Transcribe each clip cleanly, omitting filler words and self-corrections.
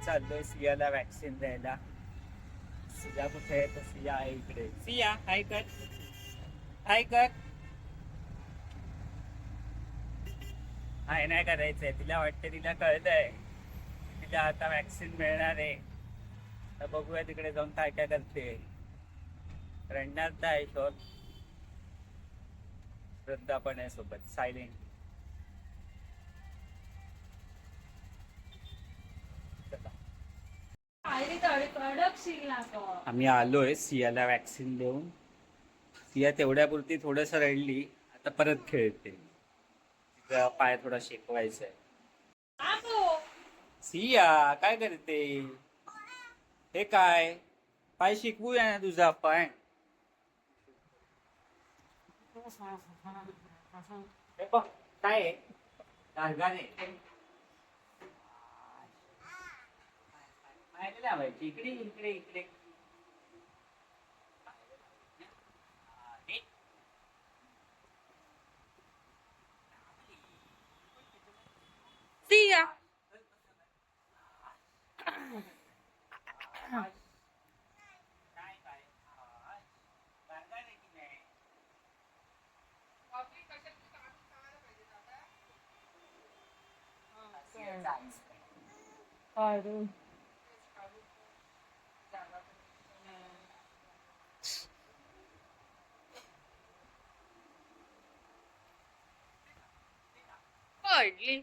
चाललोय सियाला वॅक्सिन द्यायला. सिया कुठे आहे? तर सिया आहे इकडे. सिया हाय कर, हाय कर. हाय नाही करायचंय, तिला वाटते तिला कळतंय तिला आता वॅक्सिन मिळणार आहे. तर बघूया तिकडे जाऊन काय काय करते. रडणार तर आहे शोध. श्रद्धा पण आहे सोबत सायलेंट. आम्ही आलोय सियाला वॅक्सिन देऊन. सिया तेवढ्यापुरती थोडस रडली, आता परत खेळते. तिचा पाय थोडा शेकवायचा आहे. सिया काय करते? हे काय पाय शिकवूया ना तुझा पाय. हे बघ काय आहे? गारगारे. पायाला लावायची इकडे इकडे इकडे. सिया पडली.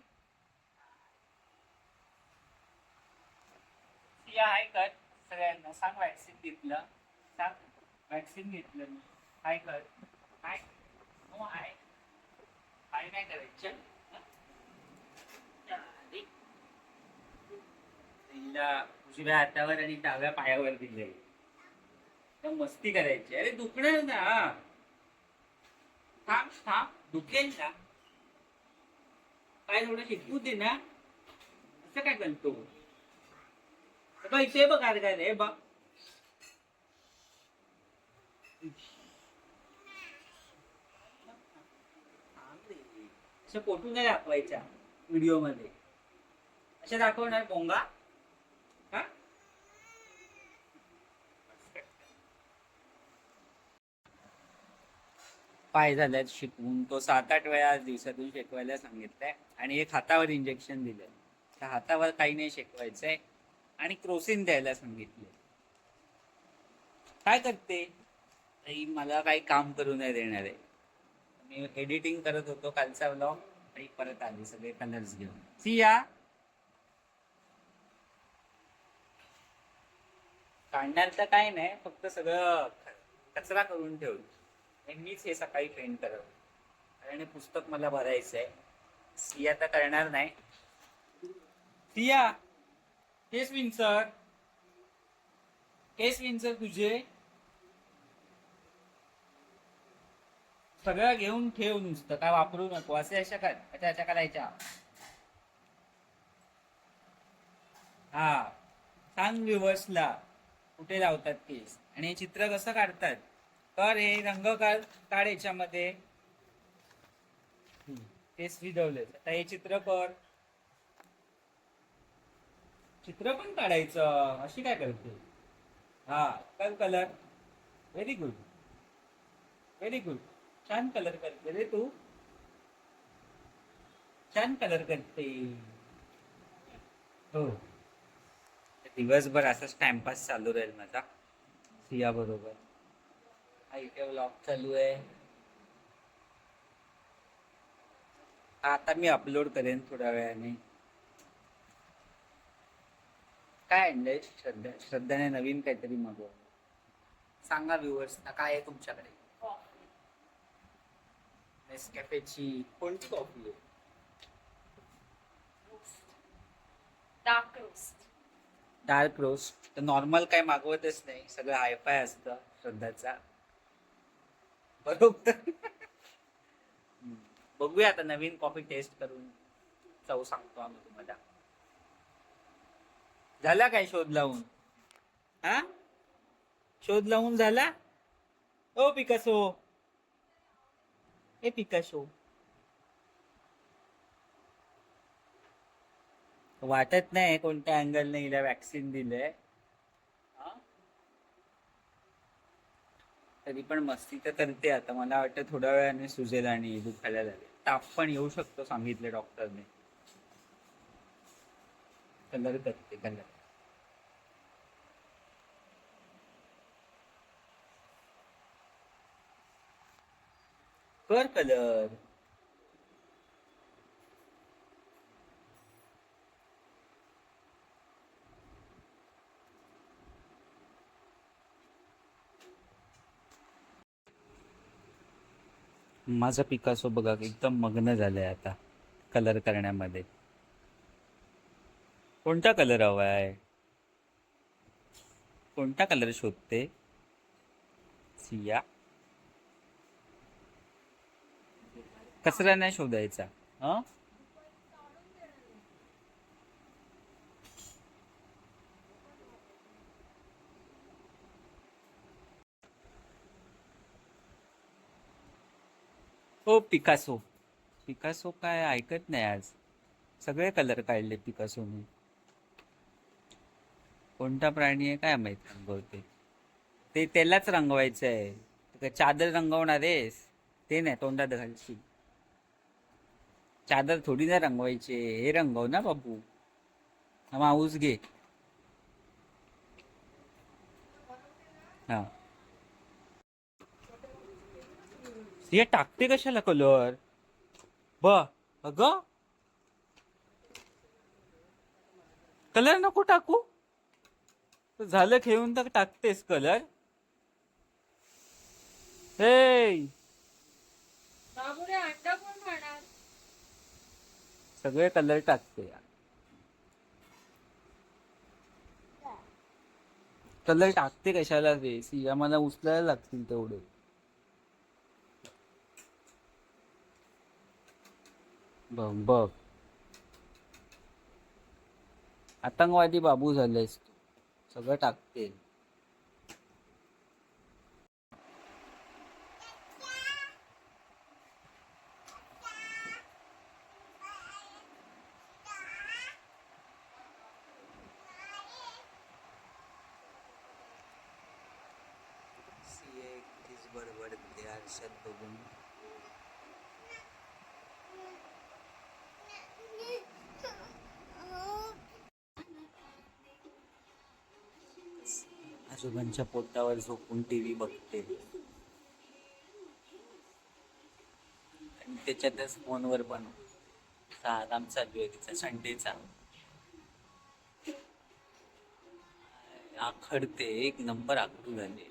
सिया हाय कर सगळ्यांना. सांग वॅक्सिन घेतलं. सांग वॅक्सिन घेतलं मी. हाय कर. हाय. हो हाय. हाय नाही करायचं. तिला उजव्या हातावर आणि डाव्या पायावर दिलंय. तर मस्ती करायची. अरे दुखणार ना. थांब थांब दुखेल ना. पाय थोडं शिकवू दे ना. असं काय करतो? इथे बघ काय रे बघ. अशा फोटो नाही दाखवायच्या व्हिडिओ मध्ये. अशा दाखवणार पोंगा. हा पाय झाल्यात शिकवून. तो 7-8 वेळा दिवसातून शेकवायला सांगितलंय. आणि एक हातावर इंजेक्शन दिलंय. त्या हातावर काही नाही शेकवायचंय. आणि क्रोसिन द्यायला सांगितलंय. काय करते? आई मला काही काम करू नाही देणार आहे. मी एडिटिंग करत होतो कालचा व्लॉग. आई परत आली सगळे कलर्स घेऊन. सिया काढणार तर काय नाही, फक्त सगळं कचरा करून ठेवलं. मीच हे सकाळी पेंट करत आणि पुस्तक मला भरायचंय. सिया तर करणार नाही. सिया केस विंचर. केस विंचर तुझे. सगळं घेऊन ठेव, नुसतं काय वापरू नको. असे अशा अशा करायच्या. हा सांग व्ह्युअर्सला कुठे लावतात केस आणि हे चित्र कसं काढतात. तर हे रंग काढ याच्यामध्ये. केस विधवले. आता हे चित्र कर. चित्र पण काढायचं. अशी काय करते? हा कर colour. Very good, very good. छान कलर करते रे तू. छान कलर करते. हो दिवसभर असाच टाइमपास चालू राहील माझा सिया बरोबर. हा इथे व्लॉग चालू आहे. आता मी अपलोड करेन थोड्या वेळाने. काय आणलंय श्रद्धाने नवीन काहीतरी मागवलं. सांगा व्ह्युअर्सना काय आहे तुमच्याकडे. नेसकॅफेची कोणती कॉफी आहे? Dark roast. Dark roast. तर नॉर्मल काय मागवतच नाही, सगळं हायफाय असतं श्रद्धाचा. बरोबर. बघूया आता नवीन कॉफी टेस्ट करून चव सांगतो आम्ही तुम्हाला. झाला काय शोध लावून? हा शोध लावून झाला? ओ पिकासो. ए पिकासो. वाटत नाही कोणत्या अँगलने हिला वॅक्सिन दिलंय. हा? तरी पण मस्ती तर करते आता. मला वाटतं थोड्या वेळाने सुजेल आणि दुखायला लागेल. ताप पण येऊ शकतो सांगितले डॉक्टरने. कलर करते कलर. कर कलर. माझा पिकासो बघा एकदम मग्न झालाय आता कलर करण्यामध्ये. कोणता कलर हवा आहे? कोणता कलर शोधते? सिया. कचरा नाही शोधायचा. हं? हो पिकासो. पिकासो काय ऐकत नाही आज. सगळे कलर काढले पिकासोने. कोणता प्राणी आहे काय माहित रंगवते. ते त्यालाच रंगवायचं आहे. तू काय चादर रंगवणार आहेस? ते नाही तोंडात घालशील. चादर थोडी ना रंगवायचे. हे रंगव ना बाबू. हा माऊस घे. हा. हे टाकते कशाला कलर? ब अगं कलर नको टाकू. झालं खेळून तर टाकतेस कलर. हे बाबूरे अंडा कोण खाणार? सगळे कलर टाकते. कलर टाकते कशाला रे सिया? मला उचलायला लागतील तेवढे. बघ बघ. आतंकवादी बाबू झालेस तू. सगळं टाकते. सीए कितीच बडबडते आरशात बघून. आजोबांच्या पोटावर झोपून टीव्ही बघते. आणि त्याच्यातच फोनवर पण आराम चालू आहे तिचा संडेचा. आखडते एक नंबर आखडू झाले.